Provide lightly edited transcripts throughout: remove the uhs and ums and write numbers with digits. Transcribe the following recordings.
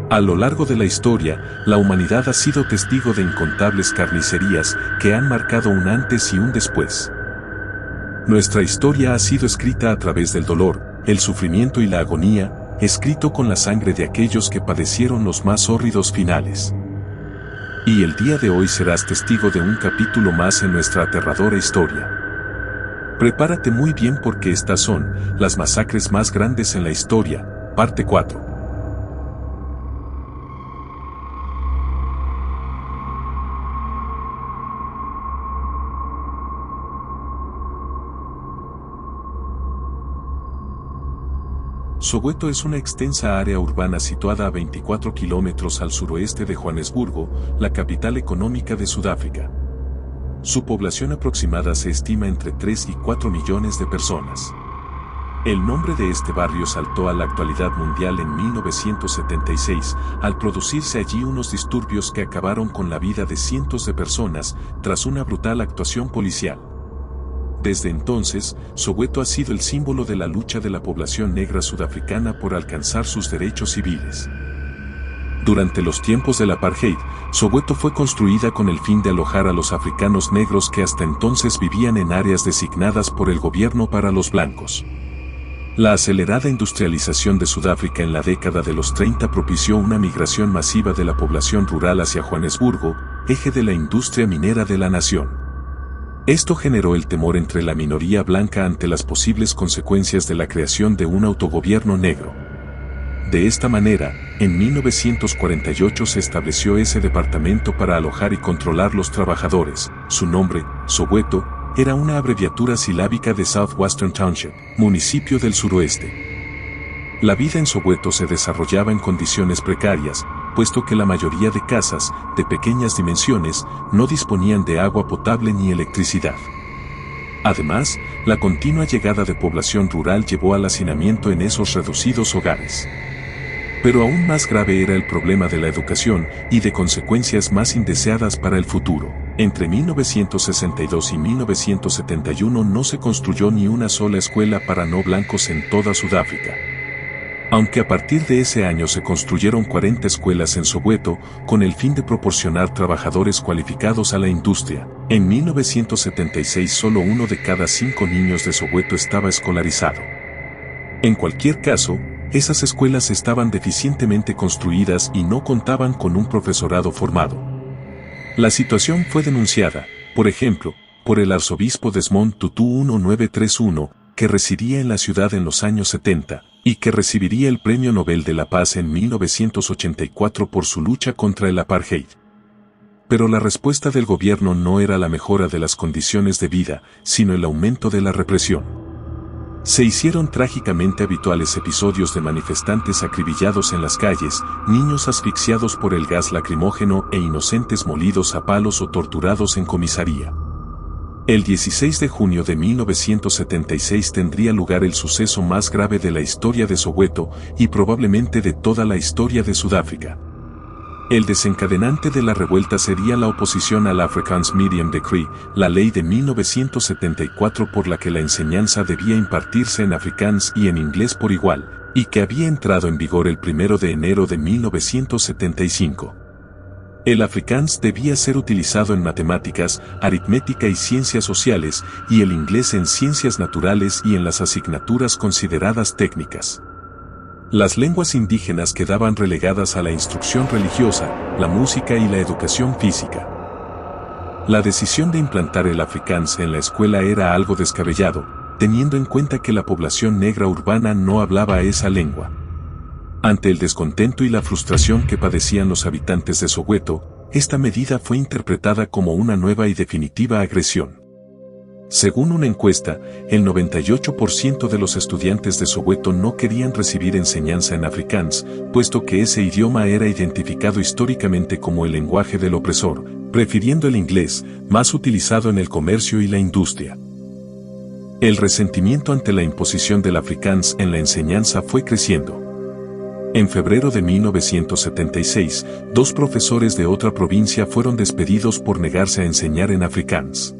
A lo largo de la historia, la humanidad ha sido testigo de incontables carnicerías que han marcado un antes y un después. Nuestra historia ha sido escrita a través del dolor, el sufrimiento y la agonía, escrito con la sangre de aquellos que padecieron los más hórridos finales. Y el día de hoy serás testigo de un capítulo más en nuestra aterradora historia. Prepárate muy bien porque estas son las masacres más grandes en la historia, parte 4. Soweto es una extensa área urbana situada a 24 kilómetros al suroeste de Johannesburgo, la capital económica de Sudáfrica. Su población aproximada se estima entre 3 y 4 millones de personas. El nombre de este barrio saltó a la actualidad mundial en 1976, al producirse allí unos disturbios que acabaron con la vida de cientos de personas, tras una brutal actuación policial. Desde entonces, Soweto ha sido el símbolo de la lucha de la población negra sudafricana por alcanzar sus derechos civiles. Durante los tiempos del apartheid, Soweto fue construida con el fin de alojar a los africanos negros que hasta entonces vivían en áreas designadas por el gobierno para los blancos. La acelerada industrialización de Sudáfrica en la década de los 30 propició una migración masiva de la población rural hacia Johannesburgo, eje de la industria minera de la nación. Esto generó el temor entre la minoría blanca ante las posibles consecuencias de la creación de un autogobierno negro. De esta manera, en 1948 se estableció ese departamento para alojar y controlar los trabajadores. Su nombre, Soweto, era una abreviatura silábica de Southwestern Township, municipio del suroeste. La vida en Soweto se desarrollaba en condiciones precarias, puesto que la mayoría de casas, de pequeñas dimensiones, no disponían de agua potable ni electricidad. Además, la continua llegada de población rural llevó al hacinamiento en esos reducidos hogares. Pero aún más grave era el problema de la educación y de consecuencias más indeseadas para el futuro. Entre 1962 y 1971 no se construyó ni una sola escuela para no blancos en toda Sudáfrica. Aunque a partir de ese año se construyeron 40 escuelas en Soweto, con el fin de proporcionar trabajadores cualificados a la industria, en 1976 solo 1 de cada 5 niños de Soweto estaba escolarizado. En cualquier caso, esas escuelas estaban deficientemente construidas y no contaban con un profesorado formado. La situación fue denunciada, por ejemplo, por el arzobispo Desmond Tutu 1931, que residía en la ciudad en los años 70, y que recibiría el Premio Nobel de la Paz en 1984 por su lucha contra el apartheid. Pero la respuesta del gobierno no era la mejora de las condiciones de vida, sino el aumento de la represión. Se hicieron trágicamente habituales episodios de manifestantes acribillados en las calles, niños asfixiados por el gas lacrimógeno e inocentes molidos a palos o torturados en comisaría. El 16 de junio de 1976 tendría lugar el suceso más grave de la historia de Soweto y probablemente de toda la historia de Sudáfrica. El desencadenante de la revuelta sería la oposición al Afrikaans Medium Decree, la ley de 1974 por la que la enseñanza debía impartirse en afrikaans y en inglés por igual, y que había entrado en vigor el 1 de enero de 1975. El afrikaans debía ser utilizado en matemáticas, aritmética y ciencias sociales, y el inglés en ciencias naturales y en las asignaturas consideradas técnicas. Las lenguas indígenas quedaban relegadas a la instrucción religiosa, la música y la educación física. La decisión de implantar el afrikaans en la escuela era algo descabellado, teniendo en cuenta que la población negra urbana no hablaba esa lengua. Ante el descontento y la frustración que padecían los habitantes de Soweto, esta medida fue interpretada como una nueva y definitiva agresión. Según una encuesta, el 98% de los estudiantes de Soweto no querían recibir enseñanza en afrikaans, puesto que ese idioma era identificado históricamente como el lenguaje del opresor, prefiriendo el inglés, más utilizado en el comercio y la industria. El resentimiento ante la imposición del afrikaans en la enseñanza fue creciendo. En febrero de 1976, 2 profesores de otra provincia fueron despedidos por negarse a enseñar en afrikaans.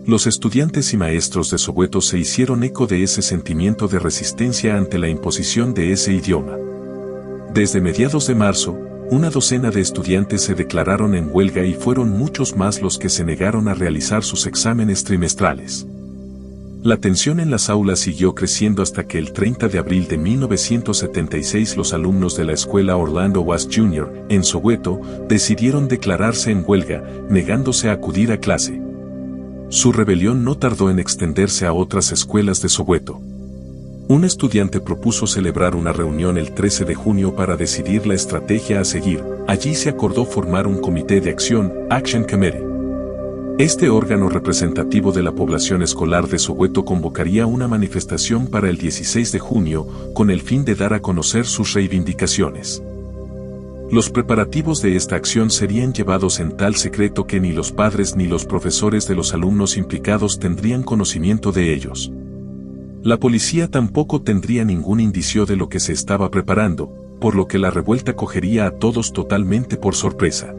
Los estudiantes y maestros de Soweto se hicieron eco de ese sentimiento de resistencia ante la imposición de ese idioma. Desde mediados de marzo, una docena de estudiantes se declararon en huelga y fueron muchos más los que se negaron a realizar sus exámenes trimestrales. La tensión en las aulas siguió creciendo hasta que el 30 de abril de 1976 los alumnos de la escuela Orlando West Jr., en Soweto, decidieron declararse en huelga, negándose a acudir a clase. Su rebelión no tardó en extenderse a otras escuelas de Soweto. Un estudiante propuso celebrar una reunión el 13 de junio para decidir la estrategia a seguir. Allí se acordó formar un comité de acción, Action Committee. Este órgano representativo de la población escolar de Soweto convocaría una manifestación para el 16 de junio, con el fin de dar a conocer sus reivindicaciones. Los preparativos de esta acción serían llevados en tal secreto que ni los padres ni los profesores de los alumnos implicados tendrían conocimiento de ellos. La policía tampoco tendría ningún indicio de lo que se estaba preparando, por lo que la revuelta cogería a todos totalmente por sorpresa.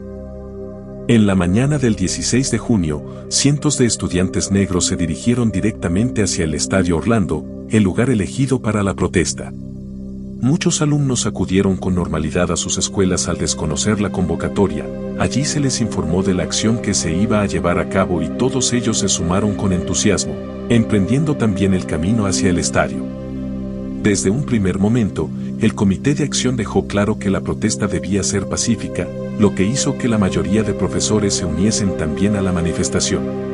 En la mañana del 16 de junio, cientos de estudiantes negros se dirigieron directamente hacia el Estadio Orlando, el lugar elegido para la protesta. Muchos alumnos acudieron con normalidad a sus escuelas al desconocer la convocatoria. Allí se les informó de la acción que se iba a llevar a cabo y todos ellos se sumaron con entusiasmo, emprendiendo también el camino hacia el estadio. Desde un primer momento, el Comité de Acción dejó claro que la protesta debía ser pacífica, lo que hizo que la mayoría de profesores se uniesen también a la manifestación.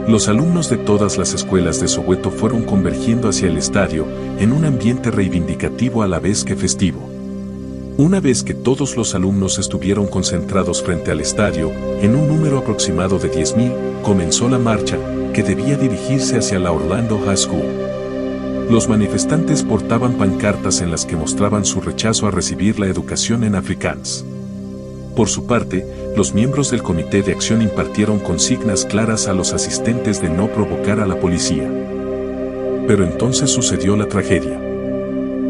Los alumnos de todas las escuelas de Soweto fueron convergiendo hacia el estadio, en un ambiente reivindicativo a la vez que festivo. Una vez que todos los alumnos estuvieron concentrados frente al estadio, en un número aproximado de 10,000, comenzó la marcha, que debía dirigirse hacia la Orlando High School. Los manifestantes portaban pancartas en las que mostraban su rechazo a recibir la educación en afrikáans. Por su parte, los miembros del Comité de Acción impartieron consignas claras a los asistentes de no provocar a la policía. Pero entonces sucedió la tragedia.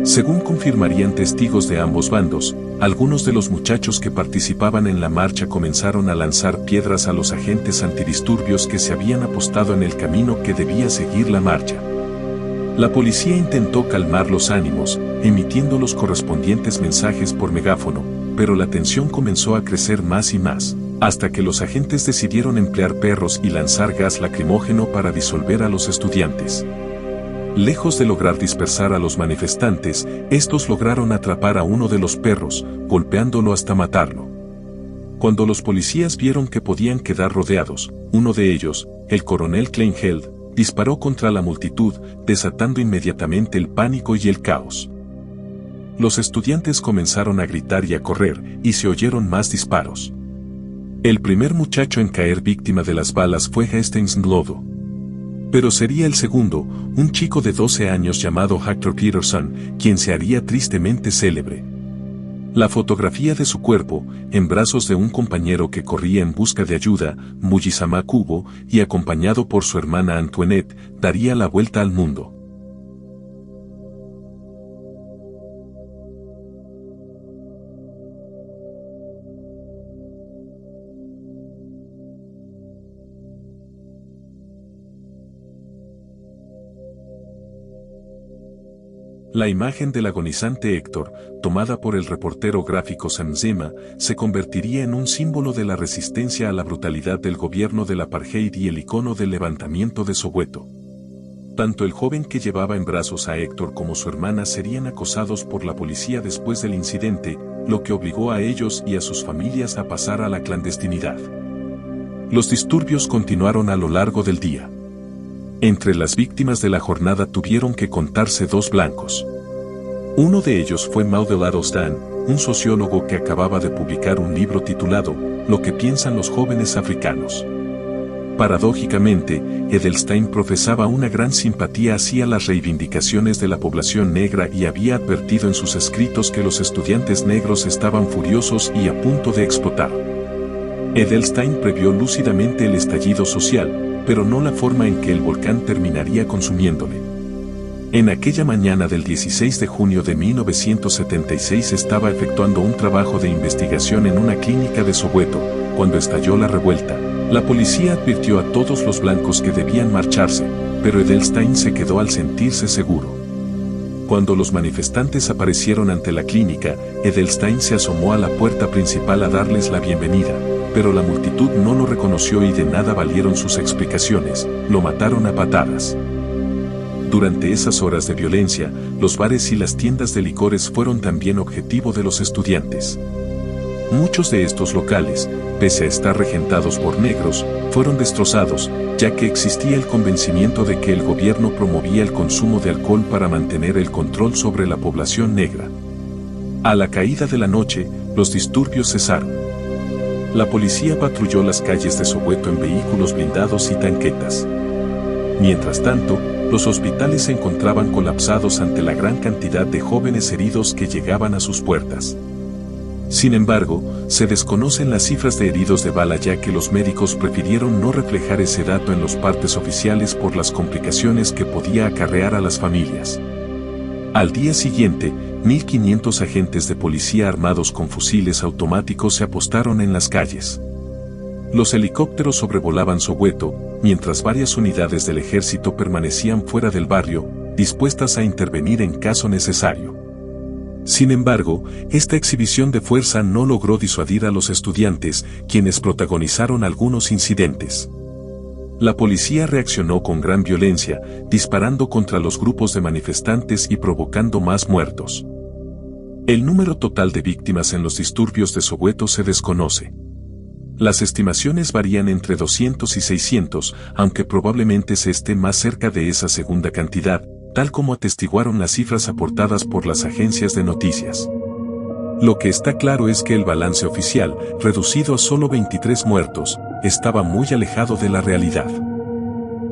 Según confirmarían testigos de ambos bandos, algunos de los muchachos que participaban en la marcha comenzaron a lanzar piedras a los agentes antidisturbios que se habían apostado en el camino que debía seguir la marcha. La policía intentó calmar los ánimos, emitiendo los correspondientes mensajes por megáfono, pero la tensión comenzó a crecer más y más, hasta que los agentes decidieron emplear perros y lanzar gas lacrimógeno para disolver a los estudiantes. Lejos de lograr dispersar a los manifestantes, estos lograron atrapar a uno de los perros, golpeándolo hasta matarlo. Cuando los policías vieron que podían quedar rodeados, uno de ellos, el coronel Kleinheld, disparó contra la multitud, desatando inmediatamente el pánico y el caos. Los estudiantes comenzaron a gritar y a correr, y se oyeron más disparos. El primer muchacho en caer víctima de las balas fue Hastings Ndlovu. Pero sería el segundo, un chico de 12 años llamado Hector Peterson, quien se haría tristemente célebre. La fotografía de su cuerpo, en brazos de un compañero que corría en busca de ayuda, Mujisama Kubo, y acompañado por su hermana Antoinette, daría la vuelta al mundo. La imagen del agonizante Héctor, tomada por el reportero gráfico Sam Zema, se convertiría en un símbolo de la resistencia a la brutalidad del gobierno del apartheid y el icono del levantamiento de Soweto. Tanto el joven que llevaba en brazos a Héctor como su hermana serían acosados por la policía después del incidente, lo que obligó a ellos y a sus familias a pasar a la clandestinidad. Los disturbios continuaron a lo largo del día. Entre las víctimas de la jornada tuvieron que contarse 2 blancos. Uno de ellos fue Maudel Adelstein, un sociólogo que acababa de publicar un libro titulado Lo que piensan los jóvenes africanos. Paradójicamente, Edelstein profesaba una gran simpatía hacia las reivindicaciones de la población negra y había advertido en sus escritos que los estudiantes negros estaban furiosos y a punto de explotar. Edelstein previó lúcidamente el estallido social, pero no la forma en que el volcán terminaría consumiéndole. En aquella mañana del 16 de junio de 1976 estaba efectuando un trabajo de investigación en una clínica de Soweto, cuando estalló la revuelta. La policía advirtió a todos los blancos que debían marcharse, pero Edelstein se quedó al sentirse seguro. Cuando los manifestantes aparecieron ante la clínica, Edelstein se asomó a la puerta principal a darles la bienvenida, pero la multitud no lo reconoció y de nada valieron sus explicaciones, lo mataron a patadas. Durante esas horas de violencia, los bares y las tiendas de licores fueron también objetivo de los estudiantes. Muchos de estos locales, pese a estar regentados por negros, fueron destrozados, ya que existía el convencimiento de que el gobierno promovía el consumo de alcohol para mantener el control sobre la población negra. A la caída de la noche, los disturbios cesaron. La policía patrulló las calles de Soweto en vehículos blindados y tanquetas. Mientras tanto, los hospitales se encontraban colapsados ante la gran cantidad de jóvenes heridos que llegaban a sus puertas. Sin embargo, se desconocen las cifras de heridos de bala ya que los médicos prefirieron no reflejar ese dato en los partes oficiales por las complicaciones que podía acarrear a las familias. Al día siguiente, 1.500 agentes de policía armados con fusiles automáticos se apostaron en las calles. Los helicópteros sobrevolaban Soweto, mientras varias unidades del ejército permanecían fuera del barrio, dispuestas a intervenir en caso necesario. Sin embargo, esta exhibición de fuerza no logró disuadir a los estudiantes, quienes protagonizaron algunos incidentes. La policía reaccionó con gran violencia, disparando contra los grupos de manifestantes y provocando más muertos. El número total de víctimas en los disturbios de Soweto se desconoce. Las estimaciones varían entre 200 y 600, aunque probablemente se esté más cerca de esa segunda cantidad, tal como atestiguaron las cifras aportadas por las agencias de noticias. Lo que está claro es que el balance oficial, reducido a solo 23 muertos, estaba muy alejado de la realidad.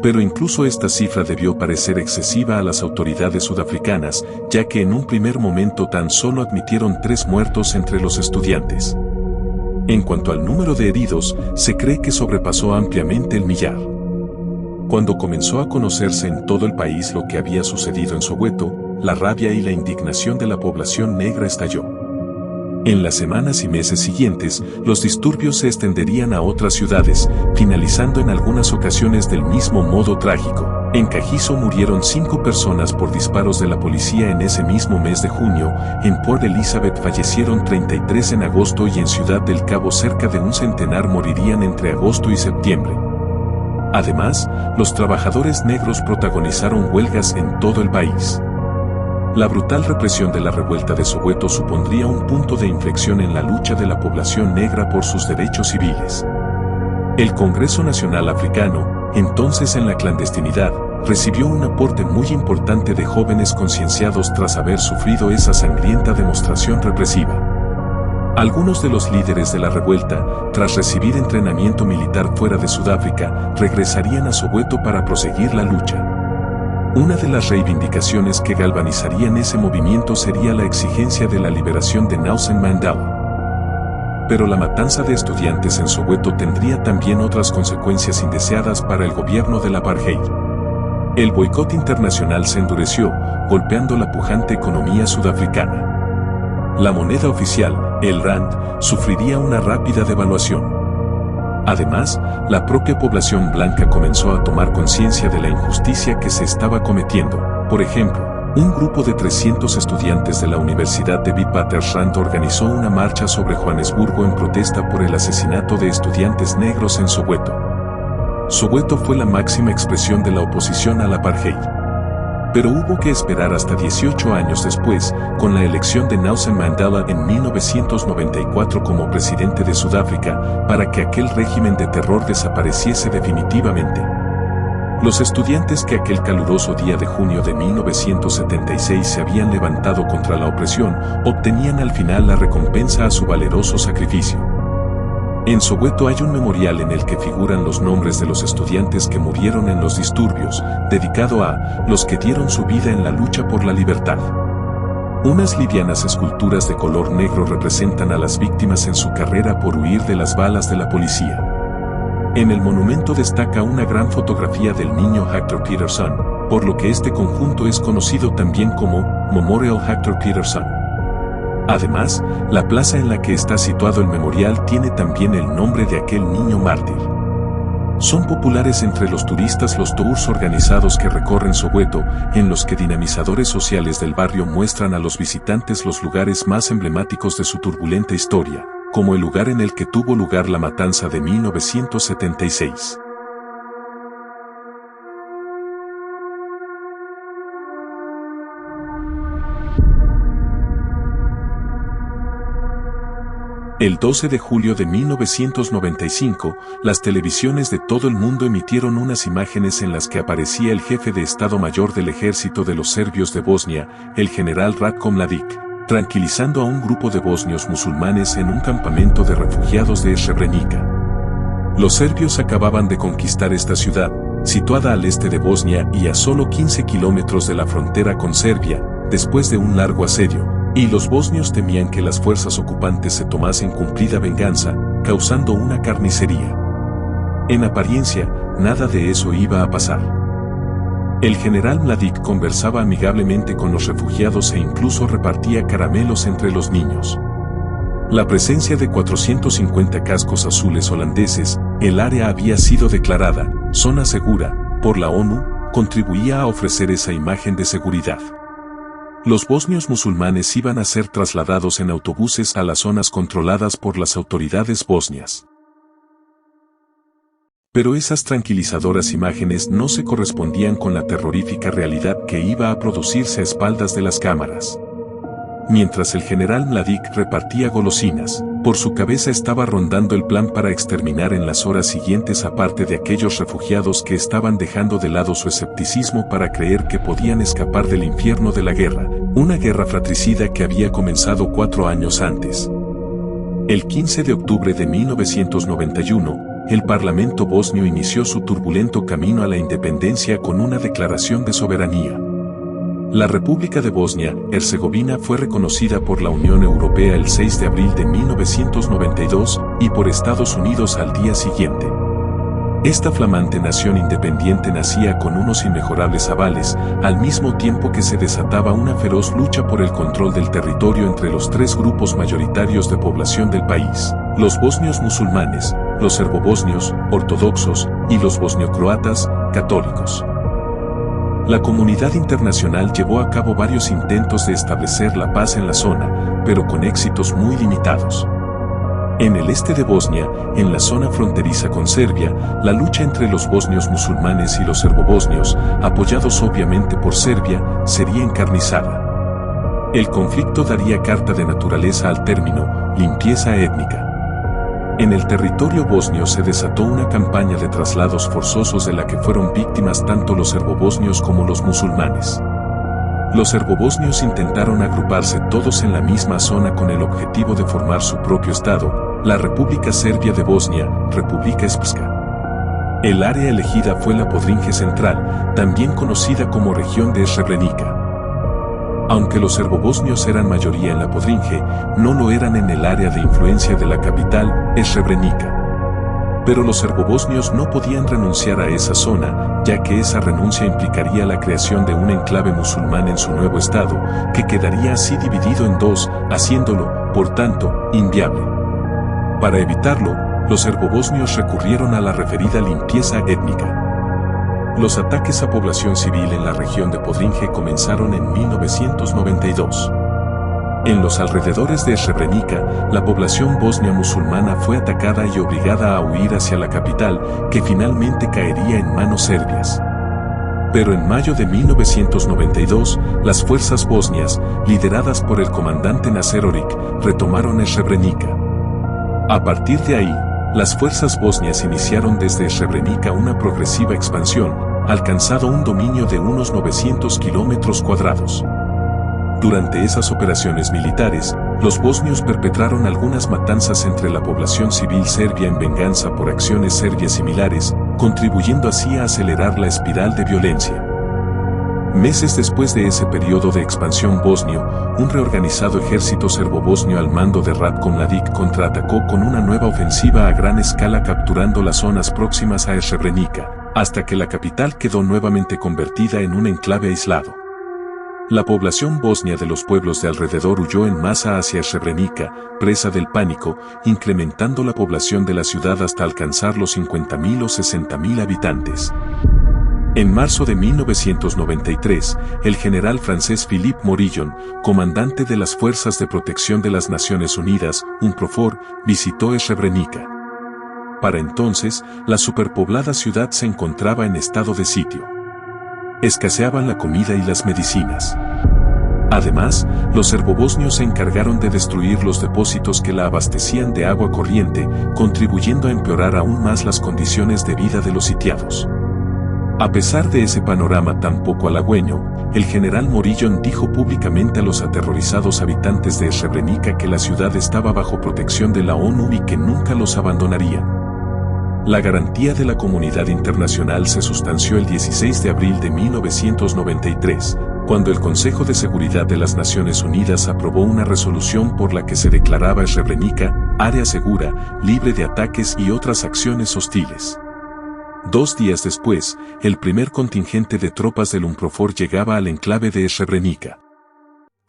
Pero incluso esta cifra debió parecer excesiva a las autoridades sudafricanas, ya que en un primer momento tan solo admitieron 3 muertos entre los estudiantes. En cuanto al número de heridos, se cree que sobrepasó ampliamente el millar. Cuando comenzó a conocerse en todo el país lo que había sucedido en Soweto, la rabia y la indignación de la población negra estalló. En las semanas y meses siguientes, los disturbios se extenderían a otras ciudades, finalizando en algunas ocasiones del mismo modo trágico. En Kagiso murieron 5 personas por disparos de la policía en ese mismo mes de junio, en Port Elizabeth fallecieron 33 en agosto y en Ciudad del Cabo cerca de un centenar morirían entre agosto y septiembre. Además, los trabajadores negros protagonizaron huelgas en todo el país. La brutal represión de la revuelta de Soweto supondría un punto de inflexión en la lucha de la población negra por sus derechos civiles. El Congreso Nacional Africano, entonces en la clandestinidad, recibió un aporte muy importante de jóvenes concienciados tras haber sufrido esa sangrienta demostración represiva. Algunos de los líderes de la revuelta, tras recibir entrenamiento militar fuera de Sudáfrica, regresarían a Soweto para proseguir la lucha. Una de las reivindicaciones que galvanizarían ese movimiento sería la exigencia de la liberación de Nelson Mandela. Pero la matanza de estudiantes en Soweto tendría también otras consecuencias indeseadas para el gobierno del apartheid. El boicot internacional se endureció, golpeando la pujante economía sudafricana. La moneda oficial, el rand, sufriría una rápida devaluación. Además, la propia población blanca comenzó a tomar conciencia de la injusticia que se estaba cometiendo. Por ejemplo, un grupo de 300 estudiantes de la Universidad de Witwatersrand organizó una marcha sobre Johannesburgo en protesta por el asesinato de estudiantes negros en Soweto. Soweto fue la máxima expresión de la oposición al apartheid. Pero hubo que esperar hasta 18 años después, con la elección de Nelson Mandela en 1994 como presidente de Sudáfrica, para que aquel régimen de terror desapareciese definitivamente. Los estudiantes que aquel caluroso día de junio de 1976 se habían levantado contra la opresión, obtenían al final la recompensa a su valeroso sacrificio. En Soweto hay un memorial en el que figuran los nombres de los estudiantes que murieron en los disturbios, dedicado a los que dieron su vida en la lucha por la libertad. Unas livianas esculturas de color negro representan a las víctimas en su carrera por huir de las balas de la policía. En el monumento destaca una gran fotografía del niño Hector Peterson, por lo que este conjunto es conocido también como Memorial Hector Peterson. Además, la plaza en la que está situado el memorial tiene también el nombre de aquel niño mártir. Son populares entre los turistas los tours organizados que recorren Soweto, en los que dinamizadores sociales del barrio muestran a los visitantes los lugares más emblemáticos de su turbulenta historia, como el lugar en el que tuvo lugar la matanza de 1976. El 12 de julio de 1995, las televisiones de todo el mundo emitieron unas imágenes en las que aparecía el jefe de Estado Mayor del Ejército de los Serbios de Bosnia, el general Ratko Mladic, tranquilizando a un grupo de bosnios musulmanes en un campamento de refugiados de Srebrenica. Los serbios acababan de conquistar esta ciudad, situada al este de Bosnia y a solo 15 kilómetros de la frontera con Serbia, después de un largo asedio. Y los bosnios temían que las fuerzas ocupantes se tomasen cumplida venganza, causando una carnicería. En apariencia, nada de eso iba a pasar. El general Mladic conversaba amigablemente con los refugiados e incluso repartía caramelos entre los niños. La presencia de 450 cascos azules holandeses, el área había sido declarada zona segura por la ONU, contribuía a ofrecer esa imagen de seguridad. Los bosnios musulmanes iban a ser trasladados en autobuses a las zonas controladas por las autoridades bosnias. Pero esas tranquilizadoras imágenes no se correspondían con la terrorífica realidad que iba a producirse a espaldas de las cámaras. Mientras el general Mladic repartía golosinas, por su cabeza estaba rondando el plan para exterminar en las horas siguientes a parte de aquellos refugiados que estaban dejando de lado su escepticismo para creer que podían escapar del infierno de la guerra, una guerra fratricida que había comenzado 4 años antes. El 15 de octubre de 1991, el Parlamento bosnio inició su turbulento camino a la independencia con una declaración de soberanía. La República de Bosnia-Herzegovina fue reconocida por la Unión Europea el 6 de abril de 1992 y por Estados Unidos al día siguiente. Esta flamante nación independiente nacía con unos inmejorables avales, al mismo tiempo que se desataba una feroz lucha por el control del territorio entre los 3 grupos mayoritarios de población del país: los bosnios musulmanes, los serbobosnios ortodoxos y los bosniocroatas católicos. La comunidad internacional llevó a cabo varios intentos de establecer la paz en la zona, pero con éxitos muy limitados. En el este de Bosnia, en la zona fronteriza con Serbia, la lucha entre los bosnios musulmanes y los serbobosnios, apoyados obviamente por Serbia, sería encarnizada. El conflicto daría carta de naturaleza al término limpieza étnica. En el territorio bosnio se desató una campaña de traslados forzosos de la que fueron víctimas tanto los serbobosnios como los musulmanes. Los serbobosnios intentaron agruparse todos en la misma zona con el objetivo de formar su propio estado, la República Serbia de Bosnia, Republika Srpska. El área elegida fue la Podrinje Central, también conocida como región de Srebrenica. Aunque los serbobosnios eran mayoría en la Podrinje, no lo eran en el área de influencia de la capital, Srebrenica. Pero los serbobosnios no podían renunciar a esa zona, ya que esa renuncia implicaría la creación de un enclave musulmán en su nuevo estado, que quedaría así dividido en 2, haciéndolo, por tanto, inviable. Para evitarlo, los serbobosnios recurrieron a la referida limpieza étnica. Los ataques a población civil en la región de Podrinje comenzaron en 1992. En los alrededores de Srebrenica, la población bosnia musulmana fue atacada y obligada a huir hacia la capital, que finalmente caería en manos serbias. Pero en mayo de 1992, las fuerzas bosnias, lideradas por el comandante Nasser Oric, retomaron Srebrenica. A partir de ahí, las fuerzas bosnias iniciaron desde Srebrenica una progresiva expansión, alcanzando un dominio de unos 900 kilómetros cuadrados. Durante esas operaciones militares, los bosnios perpetraron algunas matanzas entre la población civil serbia en venganza por acciones serbias similares, contribuyendo así a acelerar la espiral de violencia. Meses después de ese periodo de expansión bosnio, un reorganizado ejército serbobosnio al mando de Ratko Mladic contraatacó con una nueva ofensiva a gran escala, capturando las zonas próximas a Srebrenica, hasta que la capital quedó nuevamente convertida en un enclave aislado. La población bosnia de los pueblos de alrededor huyó en masa hacia Srebrenica, presa del pánico, incrementando la población de la ciudad hasta alcanzar los 50.000 o 60.000 habitantes. En marzo de 1993, el general francés Philippe Morillon, comandante de las Fuerzas de Protección de las Naciones Unidas, UNPROFOR, visitó Srebrenica. Para entonces, la superpoblada ciudad se encontraba en estado de sitio. Escaseaban la comida y las medicinas. Además, los serbobosnios se encargaron de destruir los depósitos que la abastecían de agua corriente, contribuyendo a empeorar aún más las condiciones de vida de los sitiados. A pesar de ese panorama tan poco halagüeño, el general Morillon dijo públicamente a los aterrorizados habitantes de Srebrenica que la ciudad estaba bajo protección de la ONU y que nunca los abandonarían. La garantía de la comunidad internacional se sustanció el 16 de abril de 1993, cuando el Consejo de Seguridad de las Naciones Unidas aprobó una resolución por la que se declaraba Srebrenica área segura, libre de ataques y otras acciones hostiles. 2 días después, el primer contingente de tropas del UNPROFOR llegaba al enclave de Srebrenica.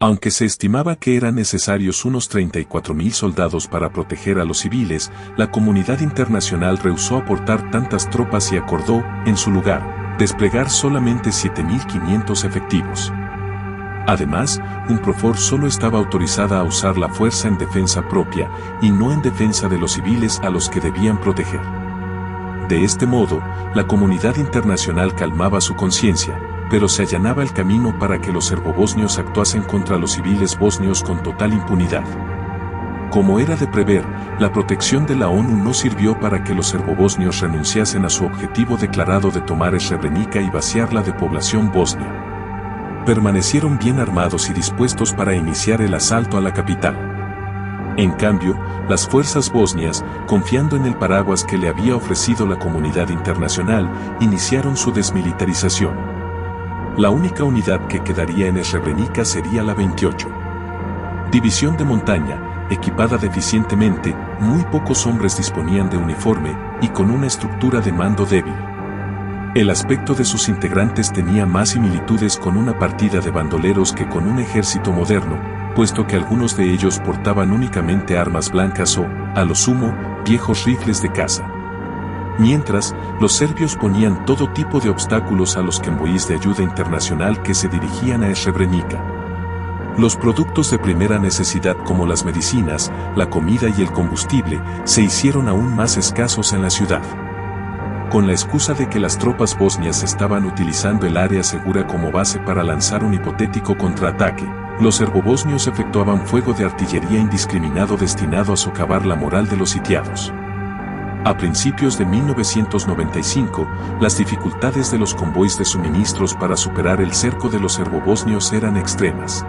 Aunque se estimaba que eran necesarios unos 34.000 soldados para proteger a los civiles, la comunidad internacional rehusó aportar tantas tropas y acordó, en su lugar, desplegar solamente 7.500 efectivos. Además, UNPROFOR solo estaba autorizada a usar la fuerza en defensa propia y no en defensa de los civiles a los que debían proteger. De este modo, la comunidad internacional calmaba su conciencia, pero se allanaba el camino para que los serbobosnios actuasen contra los civiles bosnios con total impunidad. Como era de prever, la protección de la ONU no sirvió para que los serbobosnios renunciasen a su objetivo declarado de tomar Srebrenica y vaciarla de población bosnia. Permanecieron bien armados y dispuestos para iniciar el asalto a la capital. En cambio, las fuerzas bosnias, confiando en el paraguas que le había ofrecido la comunidad internacional, iniciaron su desmilitarización. La única unidad que quedaría en Srebrenica sería la 28. División de montaña, equipada deficientemente, muy pocos hombres disponían de uniforme y con una estructura de mando débil. El aspecto de sus integrantes tenía más similitudes con una partida de bandoleros que con un ejército moderno, puesto que algunos de ellos portaban únicamente armas blancas o, a lo sumo, viejos rifles de caza. Mientras, los serbios ponían todo tipo de obstáculos a los convoyes de ayuda internacional que se dirigían a Srebrenica. Los productos de primera necesidad como las medicinas, la comida y el combustible se hicieron aún más escasos en la ciudad. Con la excusa de que las tropas bosnias estaban utilizando el área segura como base para lanzar un hipotético contraataque, los serbobosnios efectuaban fuego de artillería indiscriminado destinado a socavar la moral de los sitiados. A principios de 1995, las dificultades de los convoyes de suministros para superar el cerco de los serbobosnios eran extremas.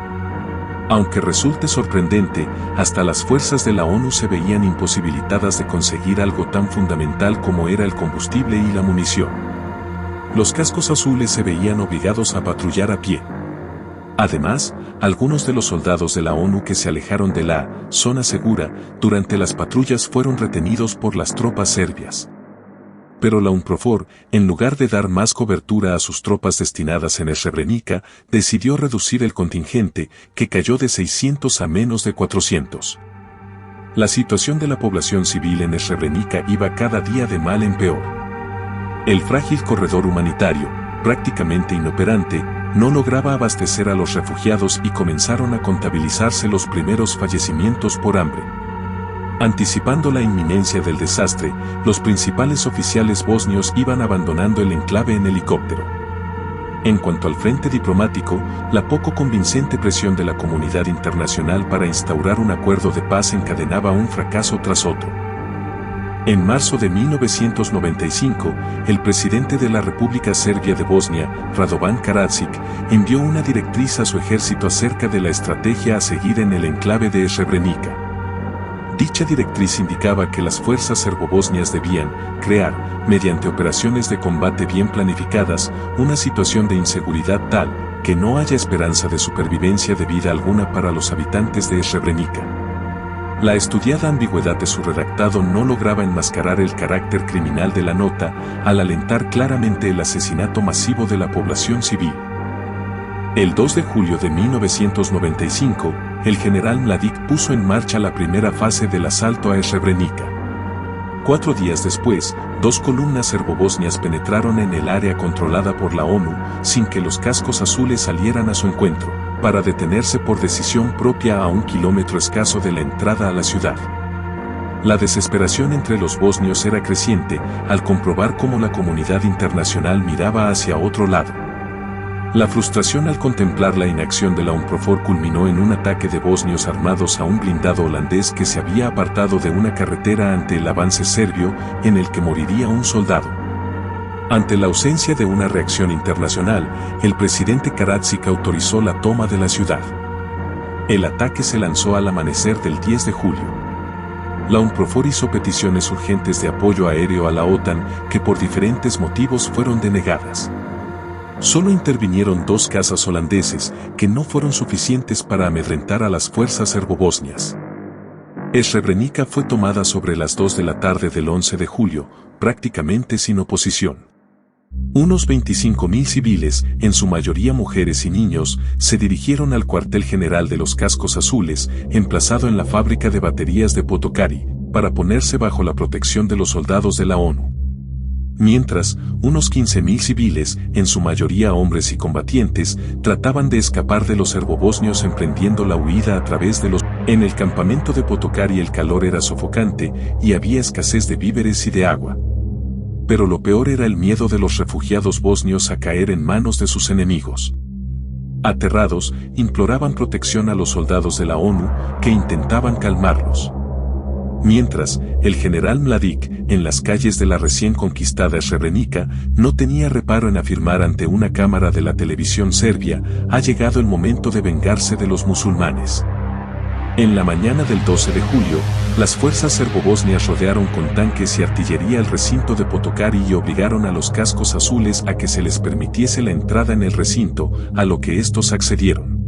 Aunque resulte sorprendente, hasta las fuerzas de la ONU se veían imposibilitadas de conseguir algo tan fundamental como era el combustible y la munición. Los cascos azules se veían obligados a patrullar a pie. Además, algunos de los soldados de la ONU que se alejaron de la zona segura durante las patrullas fueron retenidos por las tropas serbias. Pero la UNPROFOR, en lugar de dar más cobertura a sus tropas destinadas en Srebrenica, decidió reducir el contingente, que cayó de 600 a menos de 400. La situación de la población civil en Srebrenica iba cada día de mal en peor. El frágil corredor humanitario, prácticamente inoperante, no lograba abastecer a los refugiados y comenzaron a contabilizarse los primeros fallecimientos por hambre. Anticipando la inminencia del desastre, los principales oficiales bosnios iban abandonando el enclave en helicóptero. En cuanto al frente diplomático, la poco convincente presión de la comunidad internacional para instaurar un acuerdo de paz encadenaba un fracaso tras otro. En marzo de 1995, el presidente de la República Serbia de Bosnia, Radovan Karadzic, envió una directriz a su ejército acerca de la estrategia a seguir en el enclave de Srebrenica. Dicha directriz indicaba que las fuerzas serbobosnias debían crear, mediante operaciones de combate bien planificadas, una situación de inseguridad tal que no haya esperanza de supervivencia de vida alguna para los habitantes de Srebrenica. La estudiada ambigüedad de su redactado no lograba enmascarar el carácter criminal de la nota al alentar claramente el asesinato masivo de la población civil. El 2 de julio de 1995, el general Mladic puso en marcha la primera fase del asalto a Srebrenica. 4 días después, 2 columnas serbobosnias penetraron en el área controlada por la ONU, sin que los cascos azules salieran a su encuentro, para detenerse por decisión propia a 1 kilómetro escaso de la entrada a la ciudad. La desesperación entre los bosnios era creciente al comprobar cómo la comunidad internacional miraba hacia otro lado. La frustración al contemplar la inacción de la UNPROFOR culminó en un ataque de bosnios armados a un blindado holandés que se había apartado de una carretera ante el avance serbio, en el que moriría un soldado. Ante la ausencia de una reacción internacional, el presidente Karadzic autorizó la toma de la ciudad. El ataque se lanzó al amanecer del 10 de julio. La UNPROFOR hizo peticiones urgentes de apoyo aéreo a la OTAN, que por diferentes motivos fueron denegadas. Solo intervinieron 2 cazas holandeses, que no fueron suficientes para amedrentar a las fuerzas serbobosnias. Srebrenica fue tomada sobre las 2 de la tarde del 11 de julio, prácticamente sin oposición. Unos 25.000 civiles, en su mayoría mujeres y niños, se dirigieron al cuartel general de los Cascos Azules, emplazado en la fábrica de baterías de Potokari, para ponerse bajo la protección de los soldados de la ONU. Mientras, unos 15.000 civiles, en su mayoría hombres y combatientes, trataban de escapar de los serbobosnios emprendiendo la huida a través de los... En el campamento de Potokari el calor era sofocante y había escasez de víveres y de agua. Pero lo peor era el miedo de los refugiados bosnios a caer en manos de sus enemigos. Aterrados, imploraban protección a los soldados de la ONU, que intentaban calmarlos. Mientras, el general Mladic, en las calles de la recién conquistada Srebrenica, no tenía reparo en afirmar ante una cámara de la televisión serbia: ha llegado el momento de vengarse de los musulmanes. En la mañana del 12 de julio, las fuerzas serbobosnias rodearon con tanques y artillería el recinto de Potokari y obligaron a los Cascos Azules a que se les permitiese la entrada en el recinto, a lo que estos accedieron.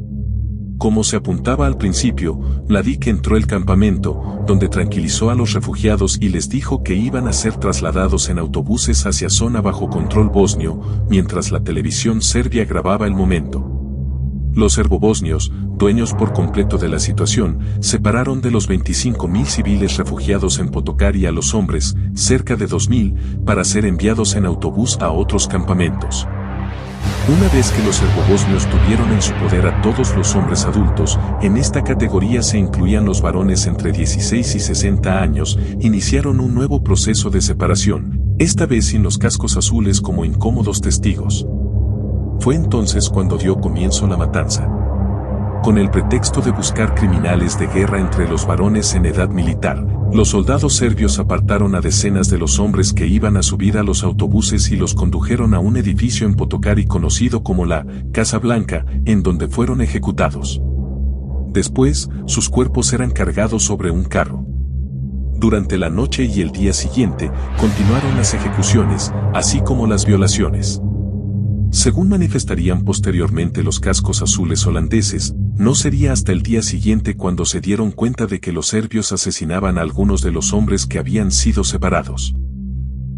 Como se apuntaba al principio, Mladic entró al campamento, donde tranquilizó a los refugiados y les dijo que iban a ser trasladados en autobuses hacia zona bajo control bosnio, mientras la televisión serbia grababa el momento. Los serbobosnios, dueños por completo de la situación, separaron de los 25.000 civiles refugiados en Potokari a los hombres, cerca de 2.000, para ser enviados en autobús a otros campamentos. Una vez que los serbobosnios tuvieron en su poder a todos los hombres adultos, en esta categoría se incluían los varones entre 16 y 60 años, iniciaron un nuevo proceso de separación, esta vez sin los Cascos Azules como incómodos testigos. Fue entonces cuando dio comienzo la matanza. Con el pretexto de buscar criminales de guerra entre los varones en edad militar, los soldados serbios apartaron a decenas de los hombres que iban a subir a los autobuses y los condujeron a un edificio en Potokari conocido como la Casa Blanca, en donde fueron ejecutados. Después, sus cuerpos eran cargados sobre un carro. Durante la noche y el día siguiente, continuaron las ejecuciones, así como las violaciones. Según manifestarían posteriormente los Cascos Azules holandeses, no sería hasta el día siguiente cuando se dieron cuenta de que los serbios asesinaban a algunos de los hombres que habían sido separados.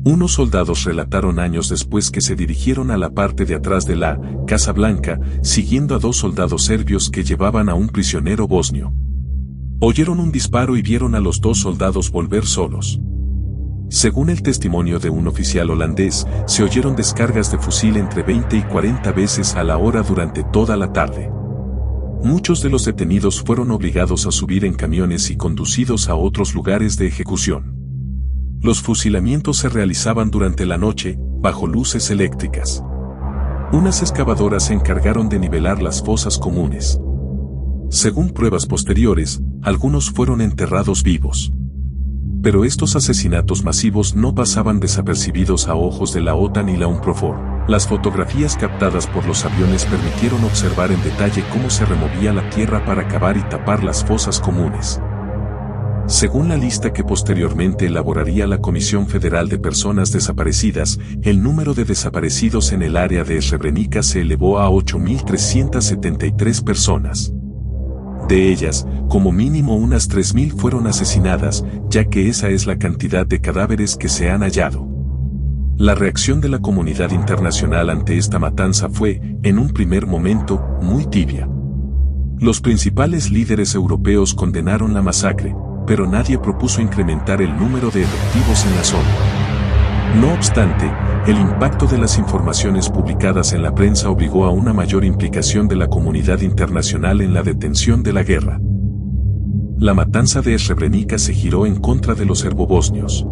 Unos soldados relataron años después que se dirigieron a la parte de atrás de la Casa Blanca, siguiendo a 2 soldados serbios que llevaban a un prisionero bosnio. Oyeron un disparo y vieron a los 2 soldados volver solos. Según el testimonio de un oficial holandés, se oyeron descargas de fusil entre 20 y 40 veces a la hora durante toda la tarde. Muchos de los detenidos fueron obligados a subir en camiones y conducidos a otros lugares de ejecución. Los fusilamientos se realizaban durante la noche, bajo luces eléctricas. Unas excavadoras se encargaron de nivelar las fosas comunes. Según pruebas posteriores, algunos fueron enterrados vivos. Pero estos asesinatos masivos no pasaban desapercibidos a ojos de la OTAN y la UNPROFOR. Las fotografías captadas por los aviones permitieron observar en detalle cómo se removía la tierra para cavar y tapar las fosas comunes. Según la lista que posteriormente elaboraría la Comisión Federal de Personas Desaparecidas, el número de desaparecidos en el área de Srebrenica se elevó a 8.373 personas. De ellas, como mínimo unas 3.000 fueron asesinadas, ya que esa es la cantidad de cadáveres que se han hallado. La reacción de la comunidad internacional ante esta matanza fue, en un primer momento, muy tibia. Los principales líderes europeos condenaron la masacre, pero nadie propuso incrementar el número de efectivos en la zona. No obstante, el impacto de las informaciones publicadas en la prensa obligó a una mayor implicación de la comunidad internacional en la detención de la guerra. La matanza de Srebrenica se giró en contra de los serbobosnios.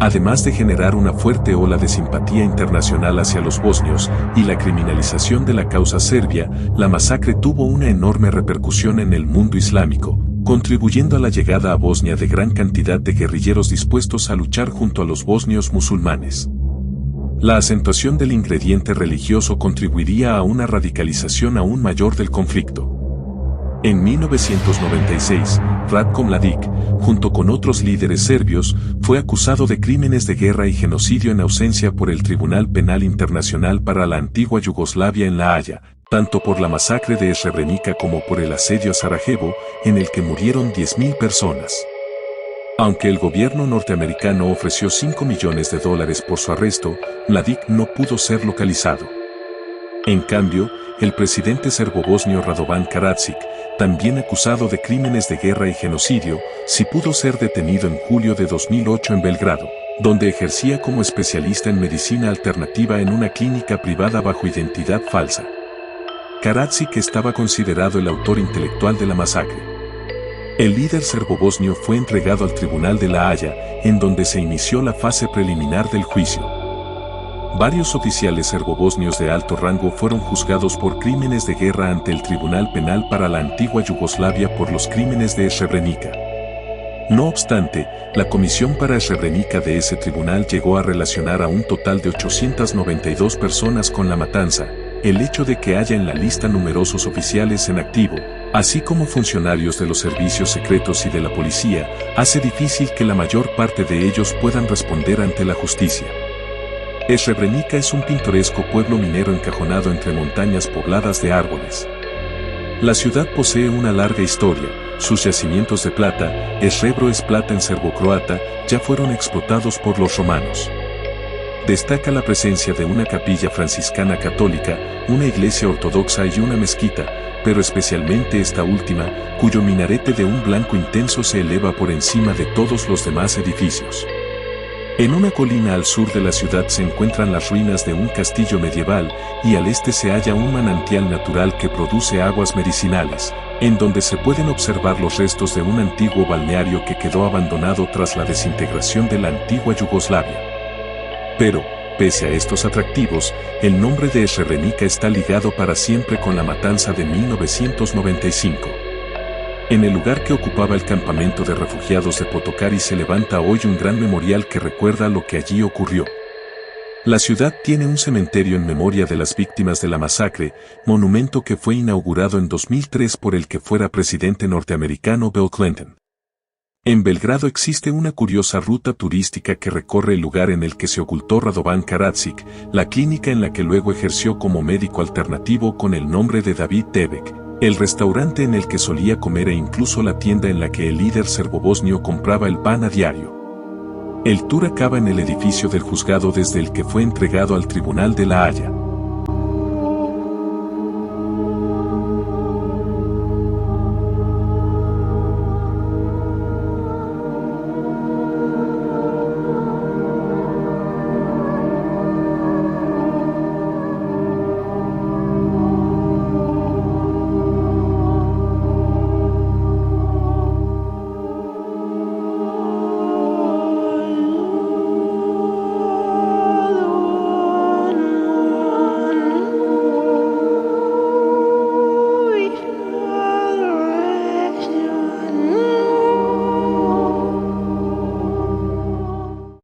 Además de generar una fuerte ola de simpatía internacional hacia los bosnios y la criminalización de la causa serbia, la masacre tuvo una enorme repercusión en el mundo islámico, contribuyendo a la llegada a Bosnia de gran cantidad de guerrilleros dispuestos a luchar junto a los bosnios musulmanes. La acentuación del ingrediente religioso contribuiría a una radicalización aún mayor del conflicto. En 1996, Ratko Mladic, junto con otros líderes serbios, fue acusado de crímenes de guerra y genocidio en ausencia por el Tribunal Penal Internacional para la antigua Yugoslavia en La Haya, tanto por la masacre de Srebrenica como por el asedio a Sarajevo, en el que murieron 10.000 personas. Aunque el gobierno norteamericano ofreció $5 millones por su arresto, Mladic no pudo ser localizado. En cambio, el presidente serbobosnio Radovan Karadzic, también acusado de crímenes de guerra y genocidio, sí pudo ser detenido en julio de 2008 en Belgrado, donde ejercía como especialista en medicina alternativa en una clínica privada bajo identidad falsa. Karadzic estaba considerado el autor intelectual de la masacre. El líder serbobosnio fue entregado al Tribunal de La Haya, en donde se inició la fase preliminar del juicio. Varios oficiales serbobosnios de alto rango fueron juzgados por crímenes de guerra ante el Tribunal Penal para la antigua Yugoslavia por los crímenes de Srebrenica. No obstante, la comisión para Srebrenica de ese tribunal llegó a relacionar a un total de 892 personas con la matanza. El hecho de que haya en la lista numerosos oficiales en activo, así como funcionarios de los servicios secretos y de la policía, hace difícil que la mayor parte de ellos puedan responder ante la justicia. Srebrenica es un pintoresco pueblo minero encajonado entre montañas pobladas de árboles. La ciudad posee una larga historia, sus yacimientos de plata, Srebro es plata en serbocroata, ya fueron explotados por los romanos. Destaca la presencia de una capilla franciscana católica, una iglesia ortodoxa y una mezquita, pero especialmente esta última, cuyo minarete de un blanco intenso se eleva por encima de todos los demás edificios. En una colina al sur de la ciudad se encuentran las ruinas de un castillo medieval, y al este se halla un manantial natural que produce aguas medicinales, en donde se pueden observar los restos de un antiguo balneario que quedó abandonado tras la desintegración de la antigua Yugoslavia. Pero, pese a estos atractivos, el nombre de Srebrenica está ligado para siempre con la matanza de 1995. En el lugar que ocupaba el campamento de refugiados de Potocari se levanta hoy un gran memorial que recuerda lo que allí ocurrió. La ciudad tiene un cementerio en memoria de las víctimas de la masacre, monumento que fue inaugurado en 2003 por el que fuera presidente norteamericano Bill Clinton. En Belgrado existe una curiosa ruta turística que recorre el lugar en el que se ocultó Radovan Karadzic, la clínica en la que luego ejerció como médico alternativo con el nombre de David Tebek, el restaurante en el que solía comer e incluso la tienda en la que el líder serbobosnio compraba el pan a diario. El tour acaba en el edificio del juzgado desde el que fue entregado al Tribunal de La Haya.